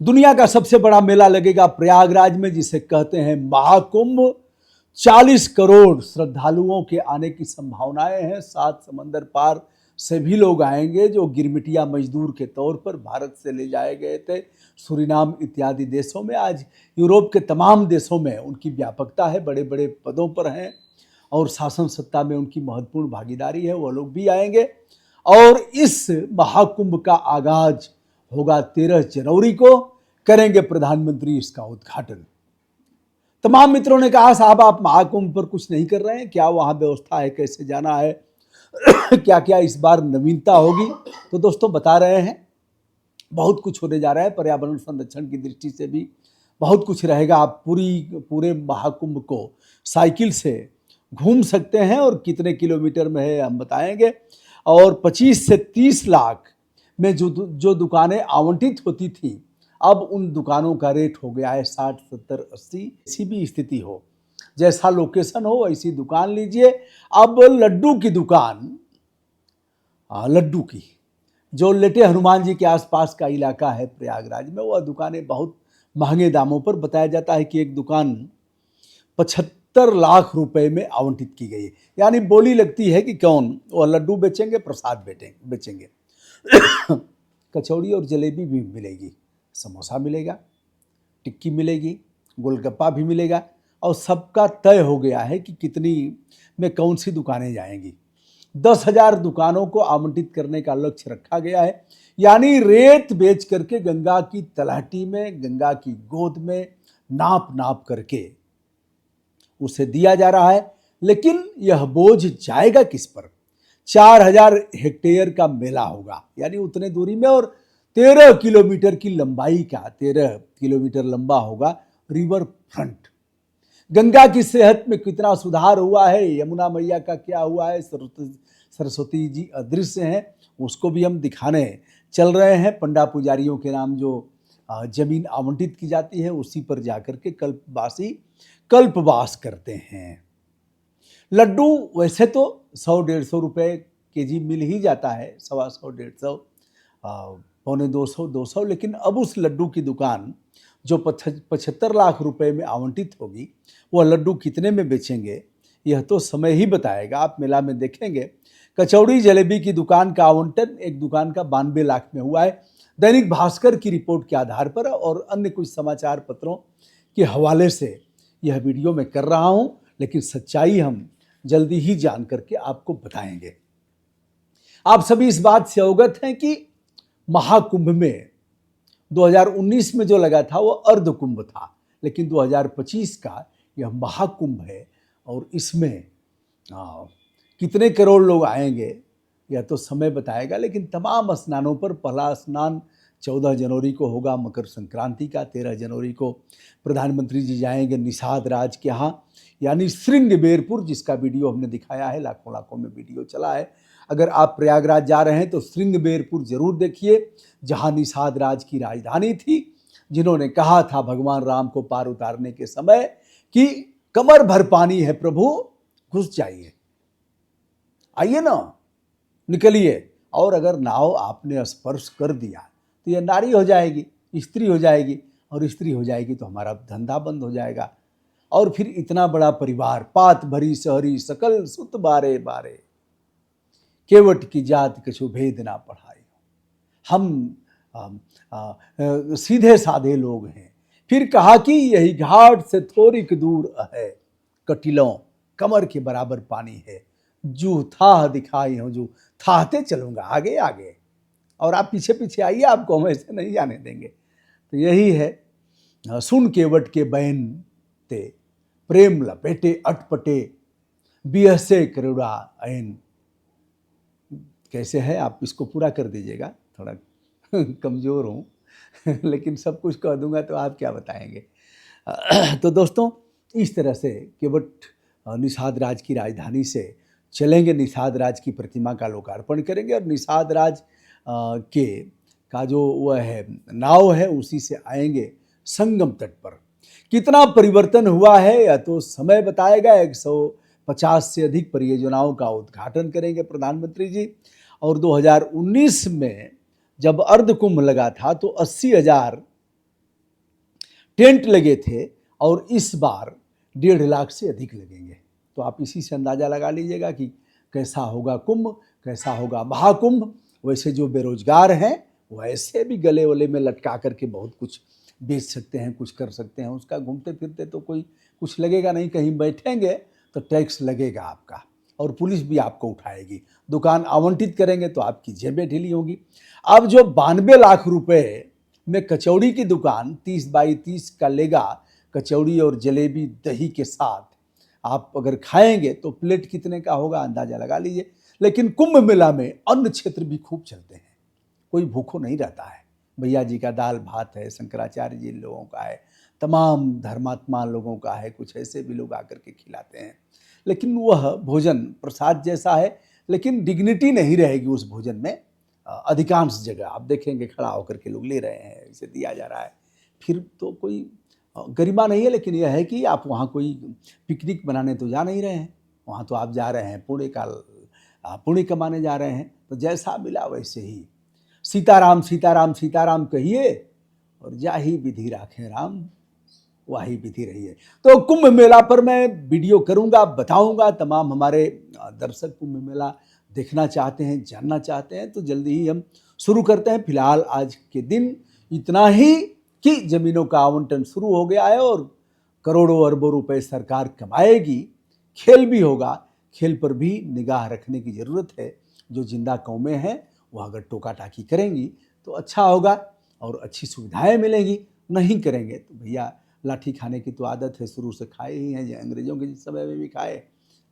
दुनिया का सबसे बड़ा मेला लगेगा प्रयागराज में, जिसे कहते हैं महाकुंभ। 40 करोड़ श्रद्धालुओं के आने की संभावनाएं हैं। 7 समंदर पार से भी लोग आएंगे, जो गिरमिटिया मजदूर के तौर पर भारत से ले जाए गए थे सूरीनाम इत्यादि देशों में। आज यूरोप के तमाम देशों में उनकी व्यापकता है, बड़े बड़े पदों पर हैं और शासन सत्ता में उनकी महत्वपूर्ण भागीदारी है। वह लोग भी आएंगे और इस महाकुंभ का आगाज होगा 13 जनवरी को। करेंगे प्रधानमंत्री इसका उद्घाटन। तमाम मित्रों ने कहा, साहब आप महाकुंभ पर कुछ नहीं कर रहे हैं क्या? वहां व्यवस्था है, कैसे जाना है, क्या क्या इस बार नवीनता होगी? तो दोस्तों बता रहे हैं, बहुत कुछ होने जा रहा है। पर्यावरण संरक्षण की दृष्टि से भी बहुत कुछ रहेगा। आप पूरे महाकुंभ को साइकिल से घूम सकते हैं और कितने किलोमीटर में है हम बताएंगे। और 25 से 30 लाख में जो दुकानें आवंटित होती थी, अब उन दुकानों का रेट हो गया है 60, 70, 80। ऐसी भी स्थिति हो, जैसा लोकेशन हो वैसी दुकान लीजिए। अब लड्डू की दुकान, लड्डू की जो लेटे हनुमान जी के आसपास का इलाका है प्रयागराज में, वह दुकानें बहुत महंगे दामों पर, बताया जाता है कि एक दुकान 75 लाख रुपए में आवंटित की गई है। यानी बोली लगती है कि कौन वह लड्डू बेचेंगे, प्रसाद बेचेंगे। कचौड़ी और जलेबी भी मिलेगी, समोसा मिलेगा, टिक्की मिलेगी, गोलगप्पा भी मिलेगा। और सबका तय हो गया है कि कितनी में कौन सी दुकानें जाएंगी। 10,000 दुकानों को आवंटित करने का लक्ष्य रखा गया है। यानी रेत बेच करके गंगा की तलहटी में, गंगा की गोद में नाप नाप करके उसे दिया जा रहा है। लेकिन यह बोझ जाएगा किस पर? 4,000 हेक्टेयर का मेला होगा, यानी उतने दूरी में, और 13 किलोमीटर की लंबाई का, 13 किलोमीटर लंबा होगा रिवर फ्रंट। गंगा की सेहत में कितना सुधार हुआ है, यमुना मैया का क्या हुआ है, सरस्वती जी अदृश्य हैं, उसको भी हम दिखाने चल रहे हैं। पंडा पुजारियों के नाम जो जमीन आवंटित की जाती है, उसी पर जाकर के कल्पवासी कल्पवास करते हैं। लड्डू वैसे तो 100-150 रुपए केजी मिल ही जाता है, 125, 150, पौने 200, लेकिन अब उस लड्डू की दुकान जो 75 लाख रुपए में आवंटित होगी, वह लड्डू कितने में बेचेंगे यह तो समय ही बताएगा। आप मेला में देखेंगे। कचौड़ी जलेबी की दुकान का आवंटन एक दुकान का 92 लाख में हुआ है, दैनिक भास्कर की रिपोर्ट के आधार पर और अन्य कुछ समाचार पत्रों के हवाले से यह वीडियो मैं कर रहा हूं। लेकिन सच्चाई हम जल्दी ही जान करके आपको बताएंगे। आप सभी इस बात से अवगत हैं कि महाकुंभ में 2019 में जो लगा था वो अर्ध कुंभ था, लेकिन 2025 का यह महाकुंभ है। और इसमें कितने करोड़ लोग आएंगे यह तो समय बताएगा। लेकिन तमाम स्नानों पर पहला स्नान 14 जनवरी को होगा, मकर संक्रांति का। 13 जनवरी को प्रधानमंत्री जी जाएंगे निषाद राज के यहाँ, यानी श्रृंगबेरपुर, जिसका वीडियो हमने दिखाया है, लाखों लाखों में वीडियो चला है। अगर आप प्रयागराज जा रहे हैं तो श्रृंगबेरपुर जरूर देखिए, जहाँ निषाद राज की राजधानी थी, जिन्होंने कहा था भगवान राम को पार उतारने के समय कि कमर भर पानी है प्रभु, घुस जाइए, आइए ना, निकलिए। और अगर नाव आपने स्पर्श कर दिया तो यह नारी हो जाएगी, स्त्री हो जाएगी, और स्त्री हो जाएगी तो हमारा धंधा बंद हो जाएगा। और फिर इतना बड़ा परिवार, पात भरी सहरी सकल सुत बारे बारे, केवट की जात कछु भेद ना पढ़ाई। हम सीधे साधे लोग हैं। फिर कहा कि यही घाट से थोड़ी दूर है, कटिलों कमर के बराबर पानी है, जू था दिखाई हूँ, जू थाहते चलूंगा आगे आगे, और आप पीछे पीछे आइए, आपको हम ऐसे नहीं जाने देंगे। तो यही है, सुन केवट के बैन ते प्रेम लपेटे अटपटे, बिहसे करुणा ऐन। कैसे है, आप इसको पूरा कर दीजिएगा, थोड़ा कमज़ोर हूँ लेकिन सब कुछ कह दूंगा तो आप क्या बताएंगे। तो दोस्तों, इस तरह से केवट निषाद राज की राजधानी से चलेंगे, निषाद राज की प्रतिमा का लोकार्पण करेंगे, और निषाद राज के का जो वह है नाव है, उसी से आएंगे संगम तट पर। कितना परिवर्तन हुआ है यह तो समय बताएगा। 150 से अधिक परियोजनाओं का उद्घाटन करेंगे प्रधानमंत्री जी। और 2019 में जब अर्ध कुंभ लगा था तो 80,000 टेंट लगे थे और इस बार 1.5 लाख से अधिक लगेंगे। तो आप इसी से अंदाज़ा लगा लीजिएगा कि कैसा होगा कुंभ, कैसा होगा महाकुंभ। वैसे जो बेरोजगार हैं वो ऐसे भी गले वले में लटका करके बहुत कुछ बेच सकते हैं, कुछ कर सकते हैं। उसका घूमते फिरते तो कोई कुछ लगेगा नहीं, कहीं बैठेंगे तो टैक्स लगेगा आपका और पुलिस भी आपको उठाएगी। दुकान आवंटित करेंगे तो आपकी जेबें ढीली होंगी। अब जो 92 लाख रुपए में कचौड़ी की दुकान 30 बाई 30 का लेगा, कचौड़ी और जलेबी दही के साथ आप अगर खाएंगे तो प्लेट कितने का होगा अंदाजा लगा लीजिए। लेकिन कुंभ मेला में अन्य क्षेत्र भी खूब चलते हैं, कोई भूखों नहीं रहता है। भैया जी का दाल भात है, शंकराचार्य जी लोगों का है, तमाम धर्मात्मा लोगों का है, कुछ ऐसे भी लोग आकर के खिलाते हैं। लेकिन वह भोजन प्रसाद जैसा है, लेकिन डिग्निटी नहीं रहेगी उस भोजन में। अधिकांश जगह आप देखेंगे खड़ा होकर के लोग ले रहे हैं, इसे दिया जा रहा है, फिर तो कोई गरिमा नहीं है। लेकिन यह है कि आप वहाँ कोई पिकनिक बनाने तो जा नहीं रहे हैं, वहाँ तो आप जा रहे हैं पुण्य कमाने जा रहे हैं। तो जैसा मिला वैसे ही सीताराम सीताराम सीताराम कहिए और जाहि विधि राखे राम, वही विधि रही है। तो कुंभ मेला पर मैं वीडियो करूंगा, बताऊंगा। तमाम हमारे दर्शक कुंभ मेला देखना चाहते हैं, जानना चाहते हैं, तो जल्दी ही हम शुरू करते हैं। फिलहाल आज के दिन इतना ही कि जमीनों का आवंटन शुरू हो गया है और करोड़ों अरबों रुपए सरकार कमाएगी। खेल भी होगा, खेल पर भी निगाह रखने की ज़रूरत है। जो जिंदा कौमें हैं वह अगर टोका टाकी करेंगी तो अच्छा होगा और अच्छी सुविधाएं मिलेंगी। नहीं करेंगे तो भैया लाठी खाने की तो आदत है, शुरू से खाए ही हैं, अंग्रेज़ों के समय में भी खाए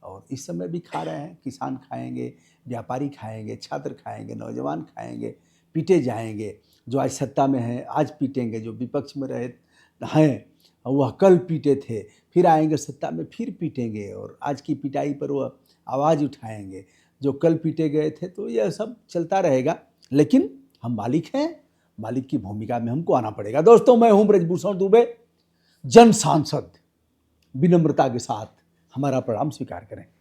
और इस समय भी खा रहे हैं। किसान खाएंगे, व्यापारी खाएंगे, छात्र खाएंगे, नौजवान खाएंगे, पीटे जाएंगे। जो आज सत्ता में हैं आज पीटेंगे, जो विपक्ष में रहे हैं वह कल पीटे थे, फिर आएंगे सत्ता में फिर पीटेंगे और आज की पिटाई पर वह आवाज़ उठाएंगे जो कल पीटे गए थे। तो यह सब चलता रहेगा, लेकिन हम मालिक हैं, मालिक की भूमिका में हमको आना पड़ेगा। दोस्तों, मैं हूं ब्रजभूषण दुबे, जन सांसद। विनम्रता के साथ हमारा प्रणाम स्वीकार करें।